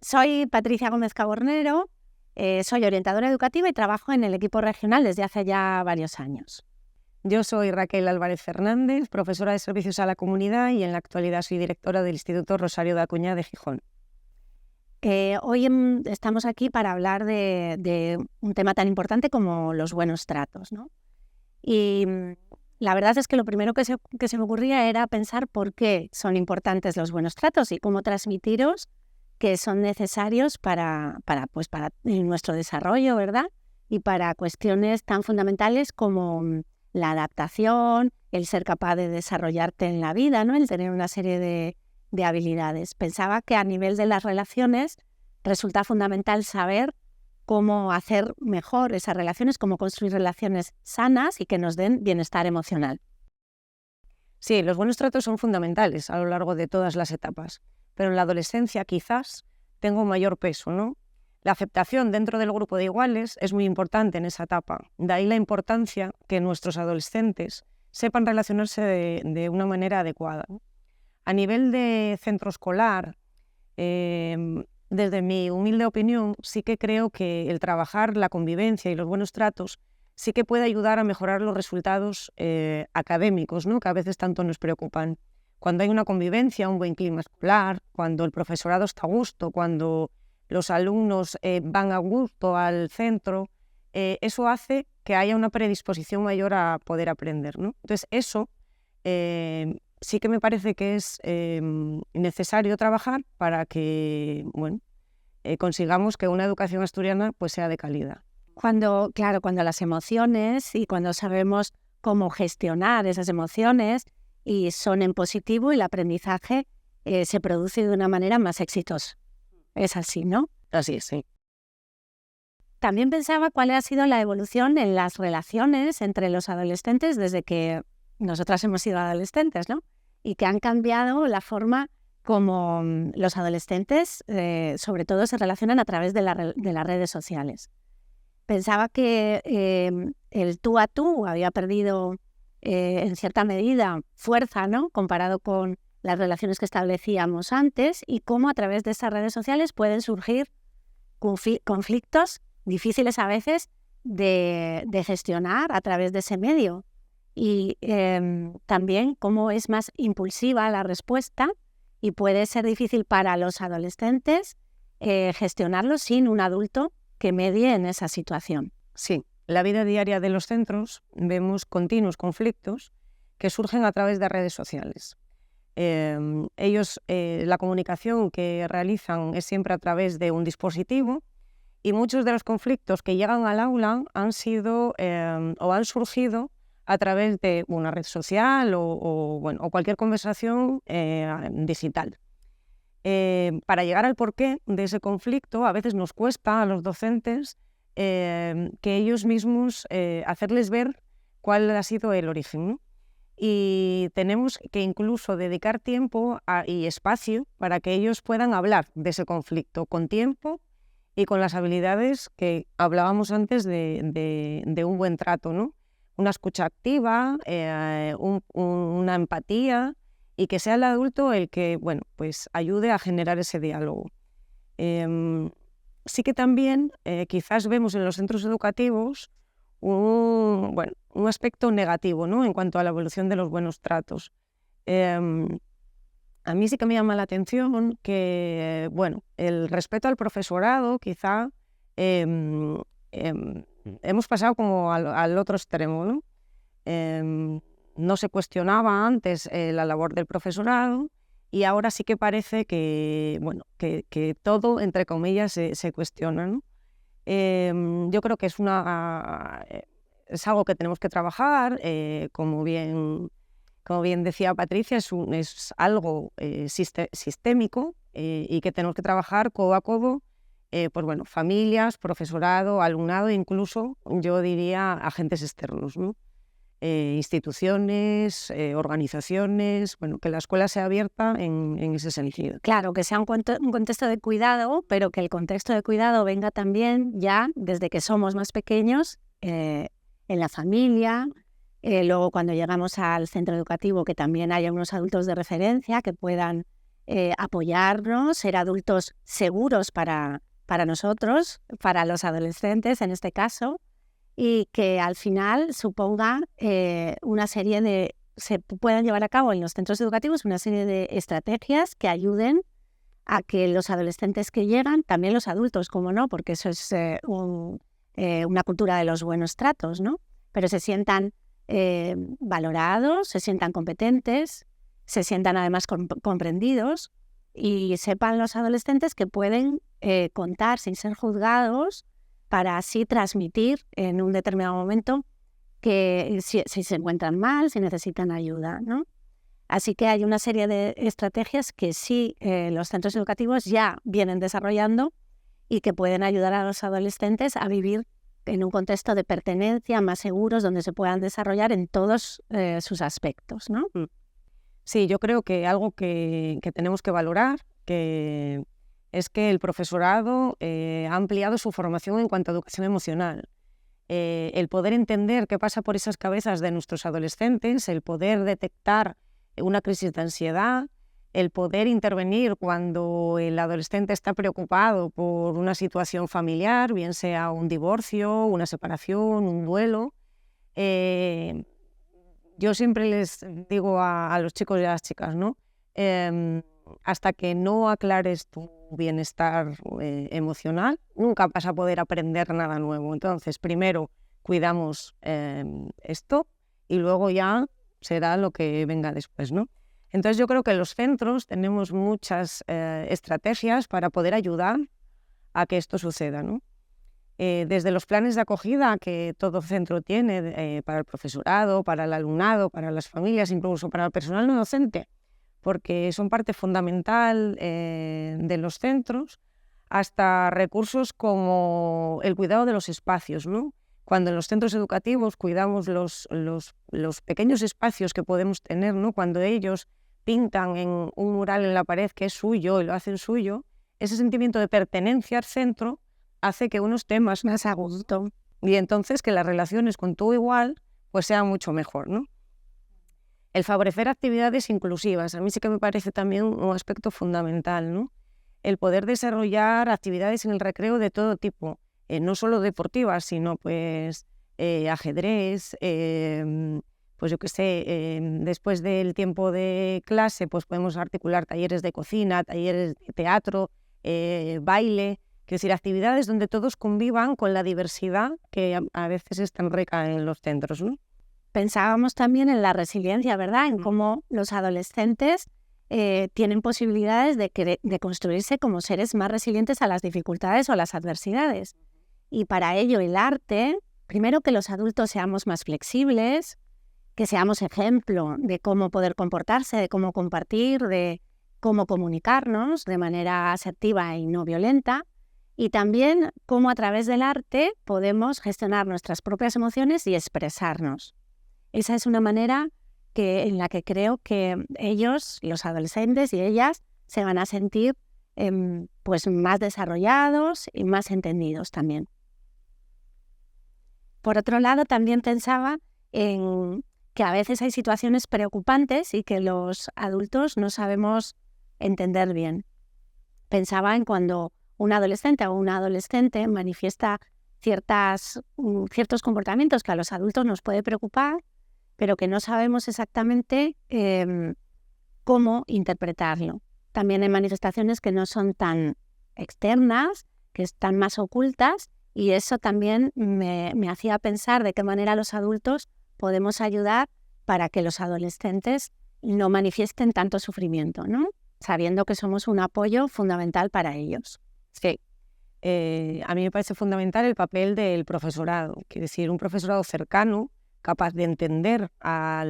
Soy Patricia Gómez Cabornero, soy orientadora educativa y trabajo en el equipo regional desde hace ya varios años. Yo soy Raquel Álvarez Fernández, profesora de Servicios a la Comunidad y en la actualidad soy directora del Instituto Rosario de Acuña de Gijón. Hoy estamos aquí para hablar de un tema tan importante como los buenos tratos, ¿no? Y la verdad es que lo primero que se me ocurría era pensar por qué son importantes los buenos tratos y cómo transmitiros que son necesarios para nuestro desarrollo, ¿verdad? Y para cuestiones tan fundamentales como la adaptación, el ser capaz de desarrollarte en la vida, ¿no? El tener una serie de habilidades. Pensaba que a nivel de las relaciones resulta fundamental saber cómo hacer mejor esas relaciones, cómo construir relaciones sanas y que nos den bienestar emocional. Sí, los buenos tratos son fundamentales a lo largo de todas las etapas, pero en la adolescencia quizás tenga un mayor peso, ¿no? La aceptación dentro del grupo de iguales es muy importante en esa etapa. De ahí la importancia que nuestros adolescentes sepan relacionarse de una manera adecuada. A nivel de centro escolar, desde mi humilde opinión, sí que creo que el trabajar la convivencia y los buenos tratos sí que puede ayudar a mejorar los resultados académicos, ¿no? Que a veces tanto nos preocupan. Cuando hay una convivencia, un buen clima escolar, cuando el profesorado está a gusto, cuando los alumnos van a gusto al centro, eso hace que haya una predisposición mayor a poder aprender, ¿no? Entonces eso sí que me parece que es necesario trabajar para que consigamos que una educación asturiana pues, sea de calidad. Cuando las emociones y cuando sabemos cómo gestionar esas emociones y son en positivo, el aprendizaje se produce de una manera más exitosa. Es así, ¿no? Así es, sí. También pensaba cuál ha sido la evolución en las relaciones entre los adolescentes desde que nosotras hemos sido adolescentes, ¿no? Y que han cambiado la forma como los adolescentes, sobre todo, se relacionan a través de las redes sociales. Pensaba que el tú a tú había perdido en cierta medida fuerza, ¿no? Comparado con las relaciones que establecíamos antes y cómo a través de estas redes sociales pueden surgir conflictos difíciles a veces de gestionar a través de ese medio. Y también cómo es más impulsiva la respuesta y puede ser difícil para los adolescentes gestionarlo sin un adulto que medie en esa situación. Sí, la vida diaria de los centros vemos continuos conflictos que surgen a través de redes sociales. Ellos, la comunicación que realizan es siempre a través de un dispositivo y muchos de los conflictos que llegan al aula han sido o han surgido a través de una red social o cualquier conversación digital. Para llegar al porqué de ese conflicto, a veces nos cuesta a los docentes que ellos mismos hacerles ver cuál ha sido el origen, ¿no? Y tenemos que incluso dedicar tiempo y espacio para que ellos puedan hablar de ese conflicto con tiempo y con las habilidades que hablábamos antes de un buen trato, ¿no? Una escucha activa, una empatía y que sea el adulto el que pues ayude a generar ese diálogo. Sí que también quizás vemos en los centros educativos un aspecto negativo, ¿no? En cuanto a la evolución de los buenos tratos. A mí sí que me llama la atención que el respeto al profesorado quizá hemos pasado como al otro extremo, ¿no? No se cuestionaba antes la labor del profesorado y ahora sí que parece que todo, entre comillas, se cuestiona, ¿no? Yo creo que es algo que tenemos que trabajar, como bien decía Patricia, es algo sistémico y que tenemos que trabajar codo a codo, familias, profesorado, alumnado, incluso yo diría agentes externos, ¿no? Instituciones, organizaciones, que la escuela sea abierta en ese sentido. Claro, que sea un contexto de cuidado, pero que el contexto de cuidado venga también ya desde que somos más pequeños, en la familia, luego cuando llegamos al centro educativo que también haya unos adultos de referencia que puedan apoyarnos, ser adultos seguros para nosotros, para los adolescentes en este caso, y que al final suponga una serie de, se puedan llevar a cabo en los centros educativos una serie de estrategias que ayuden a que los adolescentes que llegan, también los adultos, como no, porque eso es una cultura de los buenos tratos, ¿no? Pero se sientan valorados, se sientan competentes, se sientan además comprendidos y sepan los adolescentes que pueden contar sin ser juzgados para así transmitir en un determinado momento que si se encuentran mal, si necesitan ayuda, ¿no? Así que hay una serie de estrategias que sí los centros educativos ya vienen desarrollando y que pueden ayudar a los adolescentes a vivir en un contexto de pertenencia más seguros donde se puedan desarrollar en todos sus aspectos, ¿no? Sí, yo creo que algo que tenemos que valorar es que el profesorado ha ampliado su formación en cuanto a educación emocional. El poder entender qué pasa por esas cabezas de nuestros adolescentes, el poder detectar una crisis de ansiedad, el poder intervenir cuando el adolescente está preocupado por una situación familiar, bien sea un divorcio, una separación, un duelo. Yo siempre les digo a los chicos y a las chicas, ¿no? Hasta que no aclares tu bienestar emocional, nunca vas a poder aprender nada nuevo. Entonces, primero cuidamos esto y luego ya será lo que venga después, ¿no? Entonces yo creo que en los centros tenemos muchas estrategias para poder ayudar a que esto suceda, ¿no? Desde los planes de acogida que todo centro tiene para el profesorado, para el alumnado, para las familias, incluso para el personal no docente, porque son parte fundamental de los centros, hasta recursos como el cuidado de los espacios, ¿no? Cuando en los centros educativos cuidamos los pequeños espacios que podemos tener, ¿no? Cuando ellos pintan en un mural en la pared que es suyo y lo hacen suyo, ese sentimiento de pertenencia al centro hace que uno esté más a gusto y entonces que las relaciones con tu igual pues sean mucho mejor, ¿no? El favorecer actividades inclusivas, a mí sí que me parece también un aspecto fundamental, ¿no? El poder desarrollar actividades en el recreo de todo tipo, no solo deportivas, sino pues ajedrez, pues yo qué sé, después del tiempo de clase pues podemos articular talleres de cocina, talleres de teatro, baile, quiero decir, actividades donde todos convivan con la diversidad que a veces es tan rica en los centros, ¿no? Pensábamos también en la resiliencia, ¿verdad? En cómo los adolescentes tienen posibilidades de construirse como seres más resilientes a las dificultades o a las adversidades. Y para ello el arte, primero que los adultos seamos más flexibles, que seamos ejemplo de cómo poder comportarse, de cómo compartir, de cómo comunicarnos de manera asertiva y no violenta, y también cómo a través del arte podemos gestionar nuestras propias emociones y expresarnos. Esa es una manera en la que creo que ellos, los adolescentes y ellas, se van a sentir pues más desarrollados y más entendidos también. Por otro lado, también pensaba en que a veces hay situaciones preocupantes y que los adultos no sabemos entender bien. Pensaba en cuando un adolescente o una adolescente manifiesta ciertos comportamientos que a los adultos nos puede preocupar, pero que no sabemos exactamente cómo interpretarlo. También hay manifestaciones que no son tan externas, que están más ocultas, y eso también me hacía pensar de qué manera los adultos podemos ayudar para que los adolescentes no manifiesten tanto sufrimiento, ¿no? Sabiendo que somos un apoyo fundamental para ellos. Sí. A mí me parece fundamental el papel del profesorado, quiere decir, un profesorado cercano, capaz de entender a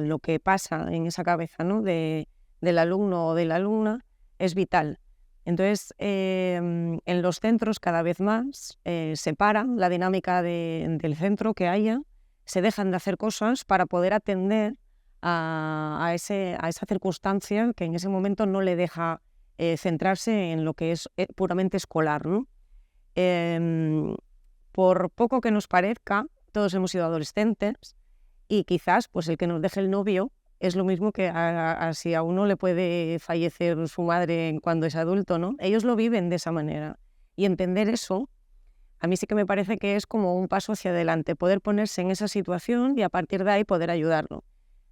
lo que pasa en esa cabeza, ¿no? del alumno o de la alumna, es vital. Entonces, en los centros cada vez más se para la dinámica del centro que haya, se dejan de hacer cosas para poder atender a esa circunstancia que en ese momento no le deja centrarse en lo que es puramente escolar, ¿no? Por poco que nos parezca, todos hemos sido adolescentes y quizás pues el que nos deje el novio es lo mismo que si a uno le puede fallecer su madre cuando es adulto, ¿no? Ellos lo viven de esa manera. Y entender eso, a mí sí que me parece que es como un paso hacia adelante, poder ponerse en esa situación y a partir de ahí poder ayudarlo.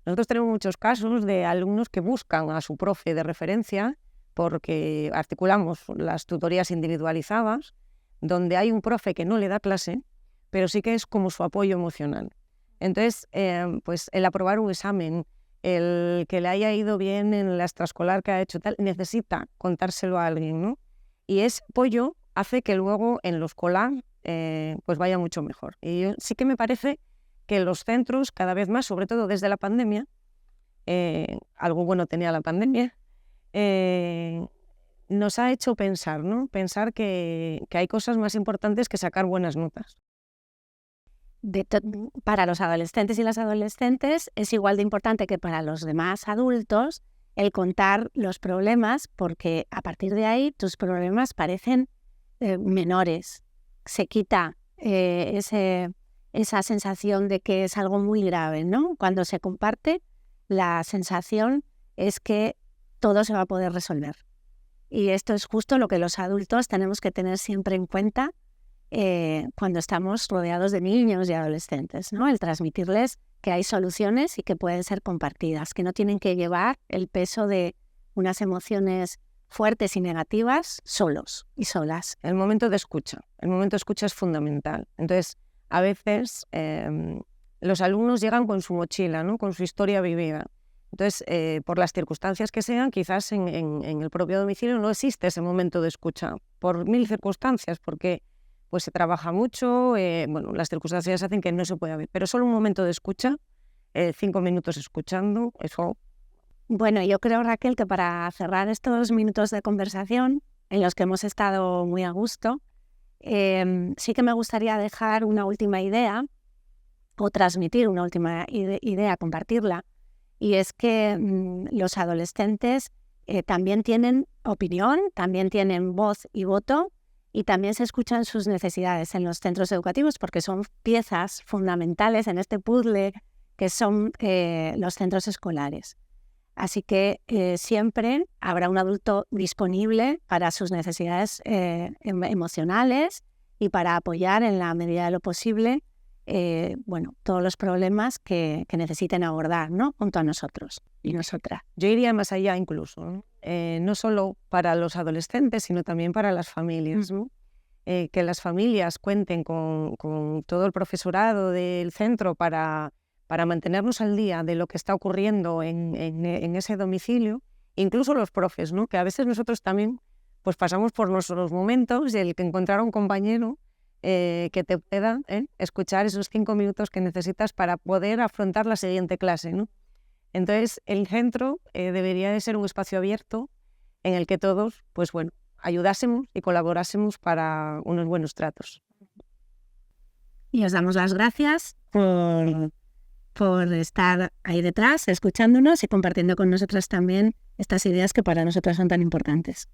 Nosotros tenemos muchos casos de alumnos que buscan a su profe de referencia porque articulamos las tutorías individualizadas, donde hay un profe que no le da clase, pero sí que es como su apoyo emocional. Entonces, pues el aprobar un examen, el que le haya ido bien en la extraescolar que ha hecho tal, necesita contárselo a alguien, ¿no? Y ese apoyo hace que luego en lo escolar pues vaya mucho mejor. Y yo, sí que me parece que los centros cada vez más, sobre todo desde la pandemia, algo bueno tenía la pandemia, nos ha hecho pensar, ¿no? Pensar que hay cosas más importantes que sacar buenas notas. Para los adolescentes y las adolescentes es igual de importante que para los demás adultos el contar los problemas, porque a partir de ahí tus problemas parecen menores. Se quita esa sensación de que es algo muy grave, ¿no? Cuando se comparte, la sensación es que todo se va a poder resolver. Y esto es justo lo que los adultos tenemos que tener siempre en cuenta cuando estamos rodeados de niños y adolescentes, ¿no? El transmitirles que hay soluciones y que pueden ser compartidas, que no tienen que llevar el peso de unas emociones fuertes y negativas solos y solas. El momento de escucha es fundamental. Entonces, a veces los alumnos llegan con su mochila, ¿no? Con su historia vivida. Entonces, por las circunstancias que sean, quizás en el propio domicilio no existe ese momento de escucha, por 1000 circunstancias, porque pues se trabaja mucho, bueno, las circunstancias hacen que no se pueda ver, pero solo un momento de escucha, 5 minutos escuchando, eso. Bueno, yo creo, Raquel, que para cerrar estos minutos de conversación, en los que hemos estado muy a gusto, sí que me gustaría dejar una última idea, o transmitir una última idea, compartirla, y es que los adolescentes también tienen opinión, también tienen voz y voto, y también se escuchan sus necesidades en los centros educativos porque son piezas fundamentales en este puzzle que son los centros escolares. Así que siempre habrá un adulto disponible para sus necesidades emocionales y para apoyar en la medida de lo posible todos los problemas que necesiten abordar, ¿no? Junto a nosotros y nosotras. Yo iría más allá incluso, ¿no? No solo para los adolescentes, sino también para las familias, ¿no? Que las familias cuenten con todo el profesorado del centro para mantenernos al día de lo que está ocurriendo en ese domicilio, incluso los profes, ¿no? Que a veces nosotros también pues pasamos por nuestros momentos y el que encontrar a un compañero que te pueda escuchar esos 5 minutos que necesitas para poder afrontar la siguiente clase, ¿no? Entonces, el centro debería de ser un espacio abierto en el que todos, pues bueno, ayudásemos y colaborásemos para unos buenos tratos. Y os damos las gracias por estar ahí detrás, escuchándonos y compartiendo con nosotras también estas ideas que para nosotras son tan importantes.